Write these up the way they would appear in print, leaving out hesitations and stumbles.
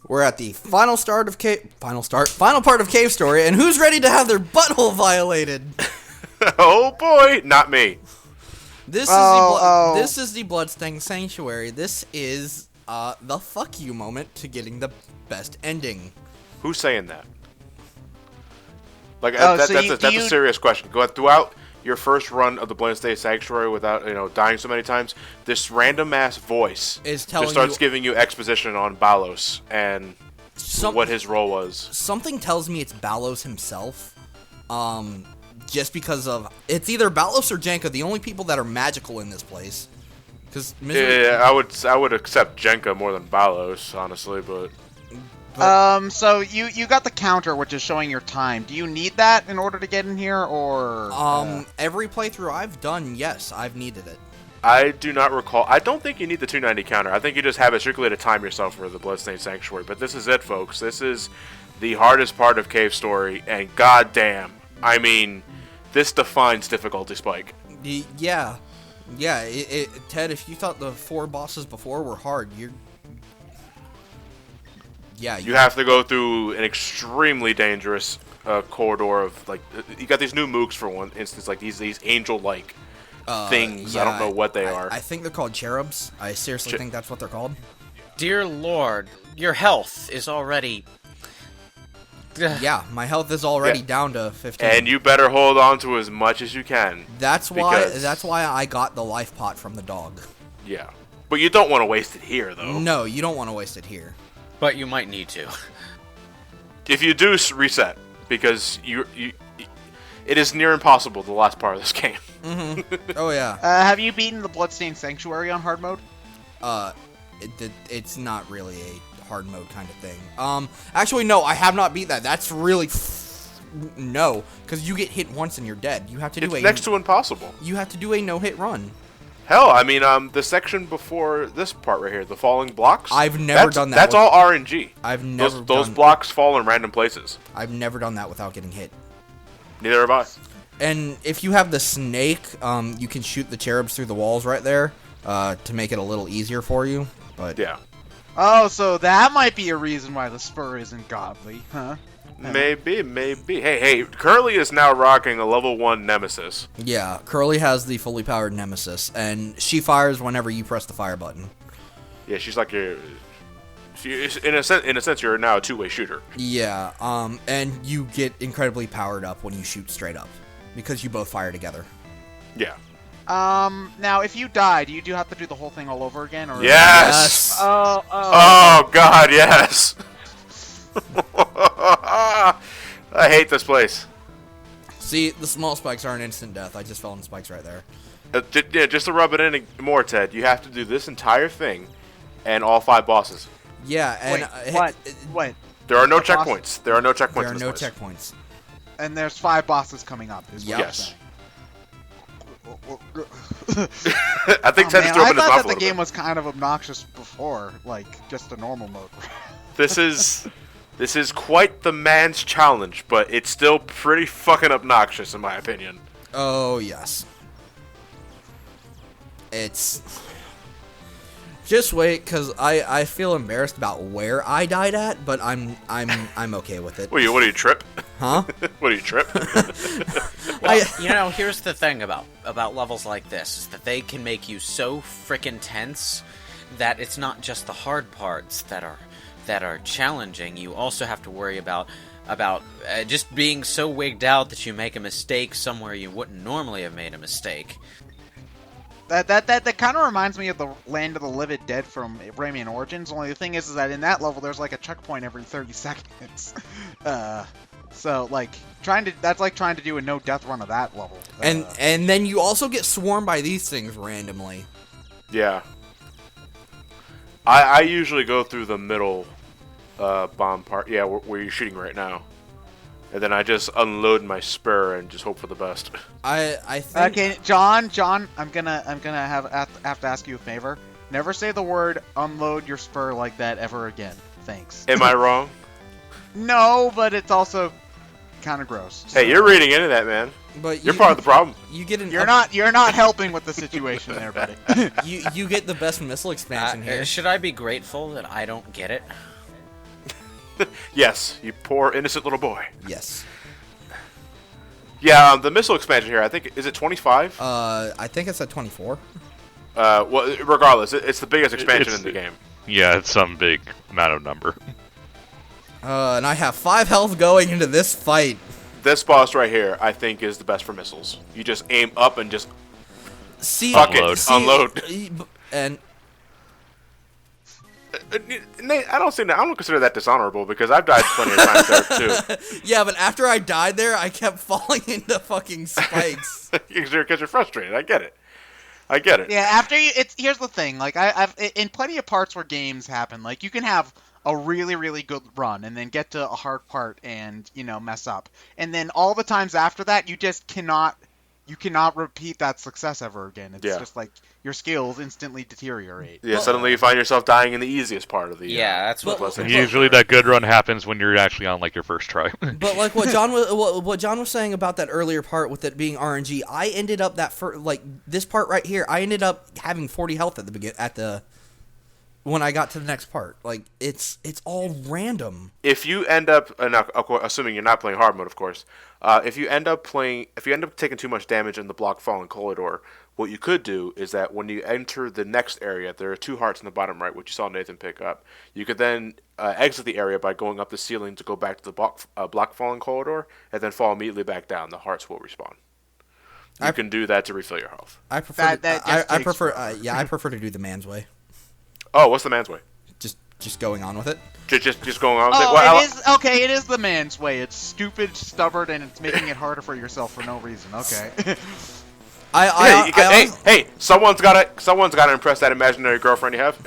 We're at the final part of Cave Story, and who's ready to have their butthole violated? Oh boy, not me. This is the Bloodstained Sanctuary. This is the fuck you moment to getting the best ending. Who's saying that? Like that's a serious question. Go throughout your first run of the Bloodstained Sanctuary without dying so many times. This random ass voice just starts giving you exposition on Balos and what his role was. Something tells me it's Balos himself. Just because of it's either Balos or Jenka, the only people that are magical in this place. Yeah, I would accept Jenka more than Balos, honestly, but. So you got the counter, which is showing your time. Do you need that in order to get in here, or? Every playthrough I've done, yes, I've needed it. I do not recall. I don't think you need the 290 counter. I think you just have it strictly to time yourself for the Bloodstained Sanctuary. But this is it, folks. This is the hardest part of Cave Story, and goddamn, I mean, this defines difficulty spike. Yeah. Ted, if you thought the 4 bosses before were hard, you have to go through an extremely dangerous corridor of, like, you got these new mooks, for one instance, like these angel-like things. Yeah, I don't know what they are. I think they're called cherubs. I seriously think that's what they're called. Dear Lord, your health is already... Yeah, my health is already down to 15. And you better hold on to as much as you can. That's why I got the life pot from the dog. Yeah. But you don't want to waste it here, though. No, you don't want to waste it here. But you might need to. If you do, reset. Because it is near impossible, the last part of this game. Mm-hmm. Oh, yeah. Have you beaten the Bloodstained Sanctuary on hard mode? It's not really a hard mode kind of thing. Actually, no, I have not beat that. That's really... no, because you get hit once and you're dead. You have to do It's next to impossible. You have to do a no-hit run. Hell, I mean, the section before this part right here, the falling blocks. I've never done that. That's all RNG. I've never those blocks fall in random places. I've never done that without getting hit. Neither have I. And if you have the snake, you can shoot the cherubs through the walls right there to make it a little easier for you. But yeah. Oh, so that might be a reason why the spur isn't godly, huh? Maybe. Hey, Curly is now rocking a level 1 Nemesis. Yeah, Curly has the fully powered Nemesis, and she fires whenever you press the fire button. Yeah, she's like in a sense, you're now a two-way shooter. Yeah, and you get incredibly powered up when you shoot straight up, because you both fire together. Yeah. Now, if you die, do you have to do the whole thing all over again? Or yes! Oh, God, yes! I hate this place. See, the small spikes are an instant death. I just fell on the spikes right there. Just to rub it in more, Ted, you have to do this entire thing and all 5 bosses. Yeah, and... What? There are no checkpoints. There are no checkpoints. There are no checkpoints. And there's 5 bosses coming up. Yes. I think Ted just opened his mouth a little bit. I thought that the game was kind of obnoxious before, like just a normal mode. This is quite the man's challenge, but it's still pretty fucking obnoxious in my opinion. Oh yes. It's just wait, cause I feel embarrassed about where I died at, but I'm okay with it. What do you trip? Huh? What do you trip? Well, here's the thing about levels like this, is that they can make you so frickin' tense that it's not just the hard parts that are challenging. You also have to worry about just being so wigged out that you make a mistake somewhere you wouldn't normally have made a mistake. That kind of reminds me of the Land of the Living Dead from Rayman Origins. Only the thing is that in that level there's like a checkpoint every 30 seconds. So like that's like trying to do a no death run of that level. And then you also get swarmed by these things randomly. Yeah. I usually go through the middle bomb part. Yeah, where you're shooting right now. And then I just unload my spur and just hope for the best. I think... Okay, John, I'm gonna have to ask you a favor. Never say the word "unload your spur" like that ever again. Thanks. Am I wrong? No, but it's also kind of gross. So. Hey, you're reading into that, man. But you're part of the problem. You're not helping with the situation there, buddy. you get the best missile expansion here. Should I be grateful that I don't get it? Yes, you poor innocent little boy. Yes. Yeah, the missile expansion here, I think, is it 25? I think it's at 24. Well, regardless, it's the biggest expansion in the game. Yeah, it's some big amount of number. And I have 5 health going into this fight. This boss right here, I think, is the best for missiles. You just aim up and just unload. And Nate, I don't consider that dishonorable because I've died plenty of times there too. Yeah, but after I died there, I kept falling into fucking spikes. Because you're frustrated. I get it. Yeah, after you, here's the thing. Like I've in plenty of parts where games happen, like you can have a really, really good run and then get to a hard part and, mess up. And then all the times after that, you just cannot repeat that success ever again. It's just like your skills instantly deteriorate. Yeah, suddenly you find yourself dying in the easiest part of the that's what. And usually that good run happens when you're actually on like your first try. But like what John was saying about that earlier part with it being RNG, I ended up this part right here. I ended up having 40 health at the when I got to the next part. Like it's all random. If you end up, assuming you're not playing hard mode, of course, if you end up taking too much damage in the block fallen corridor, what you could do is that when you enter the next area, there are 2 hearts in the bottom right, which you saw Nathan pick up. You could then exit the area by going up the ceiling to go back to the block fallen corridor, and then fall immediately back down. The hearts will respawn. You can do that to refill your health. I prefer. I prefer to do the man's way. Oh, what's the man's way? Just going on with it. Just going on with it. Well, it is the man's way. It's stupid, stubborn, and it's making it harder for yourself for no reason. Okay. Hey, someone's gotta impress that imaginary girlfriend you have.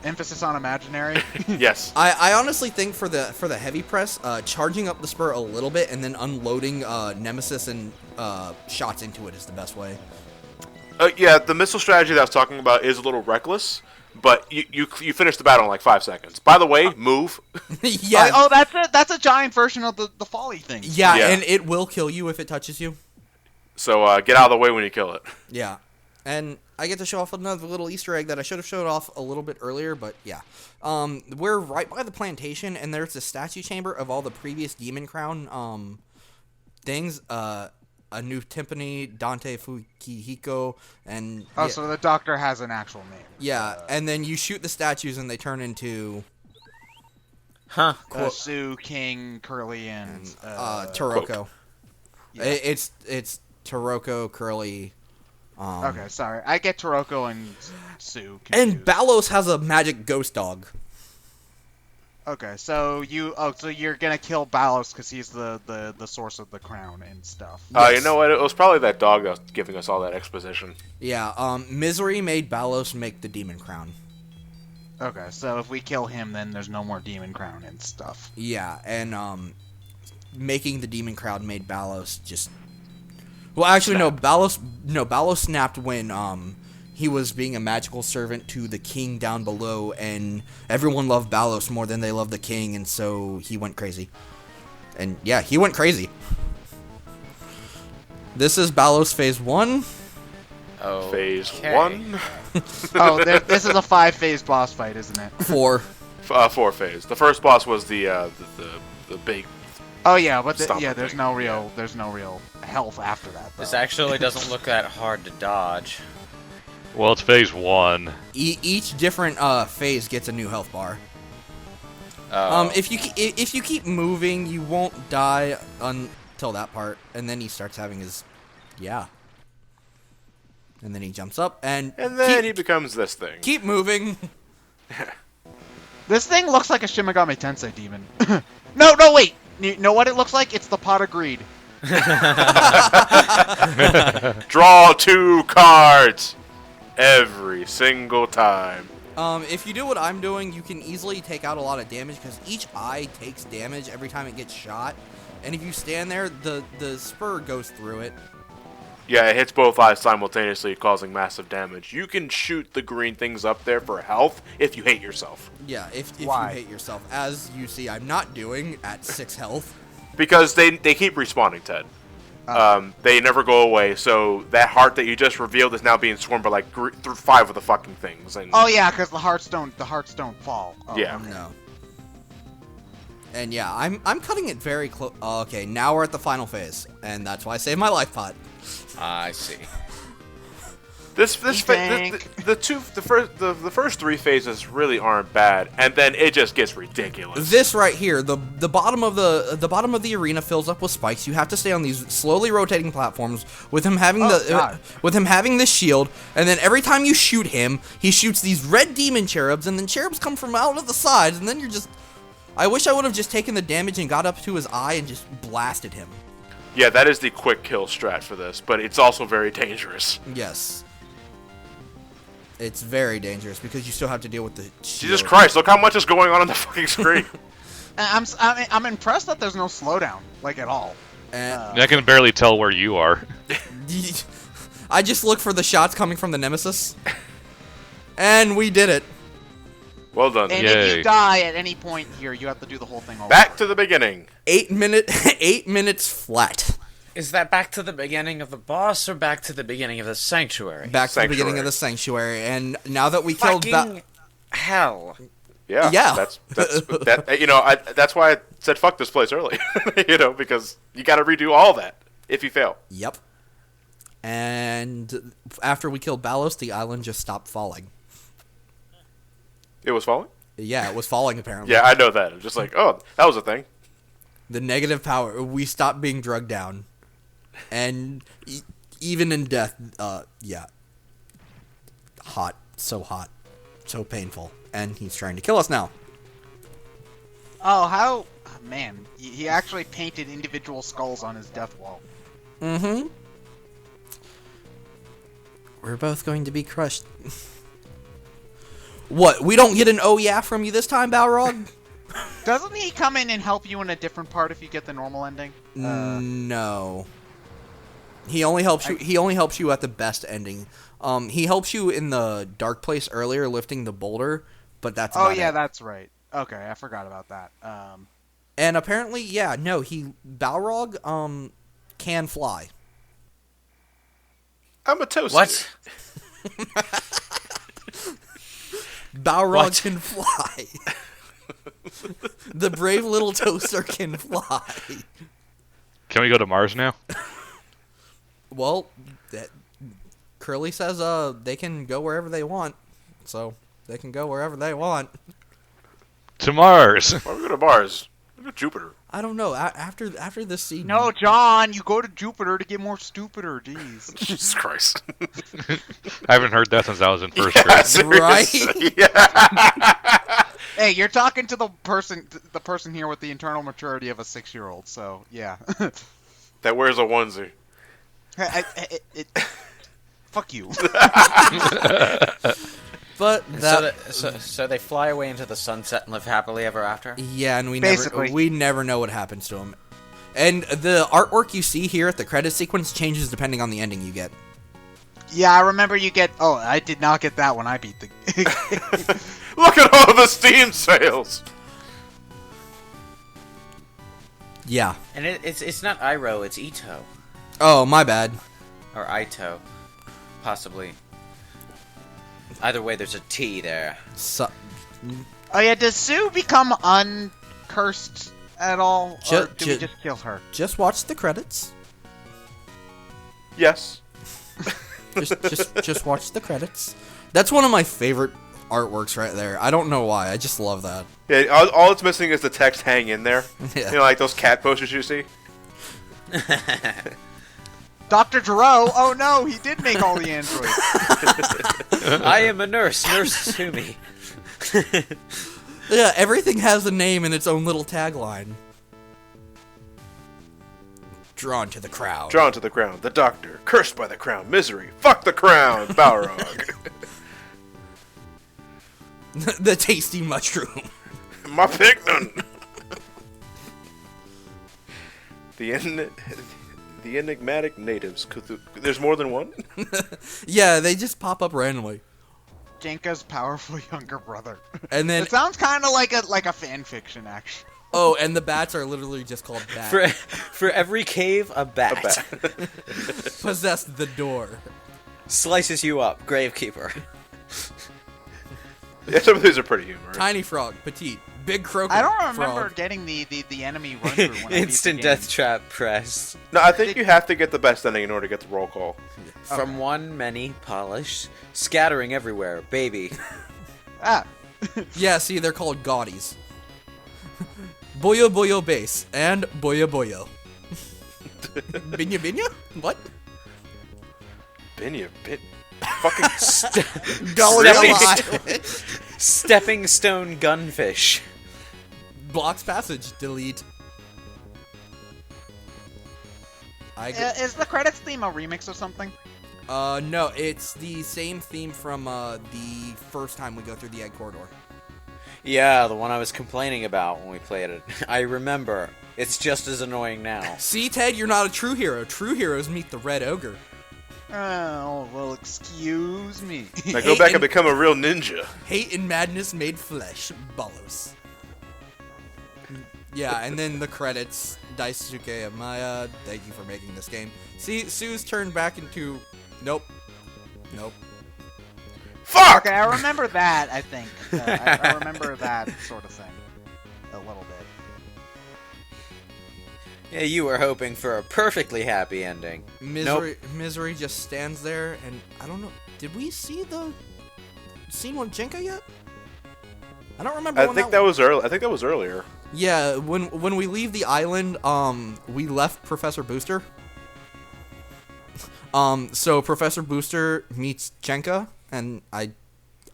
Emphasis on imaginary. Yes. I honestly think for the heavy press, charging up the spur a little bit and then unloading Nemesis and shots into it is the best way. Yeah, the missile strategy that I was talking about is a little reckless, but you finish the battle in like 5 seconds. By the way, move. Yeah. Oh, that's a giant version of the folly thing. Yeah, and it will kill you if it touches you. So get out of the way when you kill it. Yeah. And I get to show off another little Easter egg that I should have showed off a little bit earlier, but yeah. We're right by the plantation, and there's a statue chamber of all the previous Demon Crown things. A new timpani, Dante Fukihiko, and... Oh, so the doctor has an actual name. Yeah, and then you shoot the statues and they turn into... Sue, King, Curly, and... Taroko. Yeah. It's Taroko, Curly... okay, sorry. I get Taroko and Sue confused. And Balos has a magic ghost dog. Okay, so you're gonna kill Balos because he's the source of the crown and stuff. You know what? It was probably that dog that was giving us all that exposition. Yeah. Misery made Balos make the demon crown. Okay, so if we kill him, then there's no more demon crown and stuff. Yeah, and making the demon crown made Balos just. Well, actually, Balos snapped when he was being a magical servant to the king down below, and everyone loved Balos more than they loved the king, and so he went crazy. And yeah, he went crazy. This is Balos Phase 1. Oh, Phase 1? This is a 5-phase boss fight, isn't it? 4. 4 phase. The first boss was the big... Oh yeah, but there's no real health after that, though. This actually doesn't look that hard to dodge. Well, it's phase 1. Each different phase gets a new health bar. If you keep moving, you won't die until that part, and then he starts having his, and then he jumps up and then he becomes this thing. Keep moving. This thing looks like a Shin Megami Tensei demon. No, wait. You know what it looks like? It's the Pot of Greed. Draw 2 cards every single time. If you do what I'm doing, you can easily take out a lot of damage because each eye takes damage every time it gets shot. And if you stand there, the spur goes through it. Yeah, it hits both eyes simultaneously, causing massive damage. You can shoot the green things up there for health if you hate yourself. Yeah, if you hate yourself. As you see, I'm not doing at 6 health. Because they keep respawning, Ted. They never go away, so that heart that you just revealed is now being swarmed by like 5 of the fucking things. And oh yeah, because the hearts don't fall. Oh, yeah. Okay. No. And yeah, I'm cutting it very close. Okay, now we're at the final phase, and that's why I saved my life pot. I see. The first three phases really aren't bad, and then it just gets ridiculous. This right here, the bottom of the arena fills up with spikes. You have to stay on these slowly rotating platforms with him having this shield, and then every time you shoot him, he shoots these red demon cherubs, and then cherubs come from out of the sides, and then you're just. I wish I would have just taken the damage and got up to his eye and just blasted him. Yeah, that is the quick kill strat for this, but it's also very dangerous. Yes. It's very dangerous because you still have to deal with the shield. Jesus Christ, look how much is going on the fucking screen. I'm impressed that there's no slowdown, like, at all. I can barely tell where you are. I just look for the shots coming from the Nemesis. And we did it. Well done. And Yay. if you die at any point here, you have to do the whole thing over. Back to the beginning. 8 minutes flat. Is that back to the beginning of the boss or back to the beginning of the sanctuary? Back to the beginning of the sanctuary, and now that we killed hell. Yeah. That's that's why I said fuck this place early. Because you got to redo all that if you fail. Yep. And after we killed Balos, the island just stopped falling. It was falling? Yeah, it was falling apparently. Yeah, I know that. I'm just like, oh, that was a thing. The negative power. We stopped being drugged down. And even in death, yeah. Hot. So painful. And he's trying to kill us now. Oh, man. He actually painted individual skulls on his death wall. Mm-hmm. We're both going to be crushed. What? We don't get an oh yeah from you this time, Balrog? Doesn't he come in and help you in a different part if you get the normal ending? No. He only helps you. He only helps you at the best ending. He helps you in the dark place earlier, lifting the boulder, but that's about it. That's right. Okay, I forgot about that. And apparently, yeah, no, Balrog can fly. I'm a toaster. What? Balrog can fly. The brave little toaster can fly. Can we go to Mars now? Well, Curly says they can go wherever they want, so they can go wherever they want. To Mars. Why would we go to Mars? We go to Jupiter. I don't know. After this scene. No, John, you go to Jupiter to get more stupider. Jeez. Jesus Christ. I haven't heard that since I was in first grade. Seriously. Right? Yeah. Hey, you're talking to the person here with the internal maturity of a 6-year-old. So yeah. That wears a onesie. Fuck you. But So they fly away into the sunset and live happily ever after? yeah, and we Basically. never know what happens to him. And the artwork you see here at the credit sequence changes depending on the ending you get. Yeah, I remember you get. Oh, I did not get that when I beat the. Look at all the Steam sales. Yeah. And it's not Iroh, it's Ito. Oh, my bad. Or Ito. Possibly. Either way, there's a T there. Oh yeah, does Sue become uncursed at all, or do we just kill her? Just watch the credits. Yes. Just watch the credits. That's one of my favorite artworks right there. I don't know why. I just love that. Yeah, all it's missing is the text hang in there. Yeah. Like those cat posters you see. Dr. Gero, oh no, he did make all the androids. I am a nurse. Nurse to me. Yeah, everything has a name and its own little tagline. Drawn to the crown. Drawn to the crown. The doctor. Cursed by the crown. Misery. Fuck the crown. Balrog. The tasty mushroom. My pignon. The enigmatic natives. There's more than one? Yeah, they just pop up randomly. Jenka's powerful younger brother. And then it sounds kind of like a fan fiction, actually. Oh, and the bats are literally just called bats. For every cave, a bat. Possess the door. Slices you up, gravekeeper. Yeah, some of these are pretty humorous. Tiny frog, petite, Big croaker. I don't remember frog. getting the enemy run through. When Instant death trap press. No, I think you have to get the best ending in order to get the roll call. From one, many, polished, scattering everywhere, baby. Ah. Yeah, see, they're called gaudies. Boyo boyo base and boyo boyo. Binya binya? What? Binya, fucking Golly, Stepping stone gunfish. Blocks passage. Delete. Is the credits theme a remix of something? No, it's the same theme from the first time we go through the egg corridor. Yeah, the one I was complaining about when we played it. I remember. It's just as annoying now. See, Ted, you're not a true hero. True heroes meet the red ogre. Oh, well, excuse me. Now go back and become a real ninja. Hate and madness made flesh. Ballos. Yeah, and then the credits. Daisuke Amaya, thank you for making this game. See, Sue's turned back into... Nope. Fuck! Okay, I remember that, I think. I remember that sort of thing. A little bit. Yeah, you were hoping for a perfectly happy ending. Misery just stands there, and I don't know. Did we see the scene with Jenka yet? I don't remember. I think that was earlier. Yeah, when we leave the island, we left Professor Booster. So Professor Booster meets Jenka, and I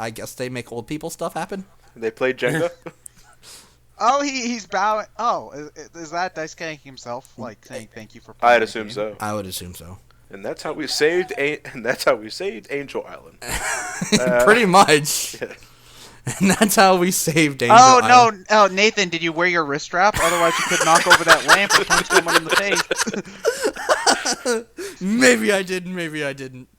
guess they make old people stuff happen. They played Jenga. Oh, he's bowing. Oh, is that Dice King himself? Like saying thank you for playing I'd assume so. I would assume so. And that's how we saved. Angel Island. Pretty much. Yeah. And that's how we saved Angel Island. Oh, Nathan, did you wear your wrist strap? Otherwise, you could knock over that lamp or punch someone in the face. Maybe I did, maybe I didn't.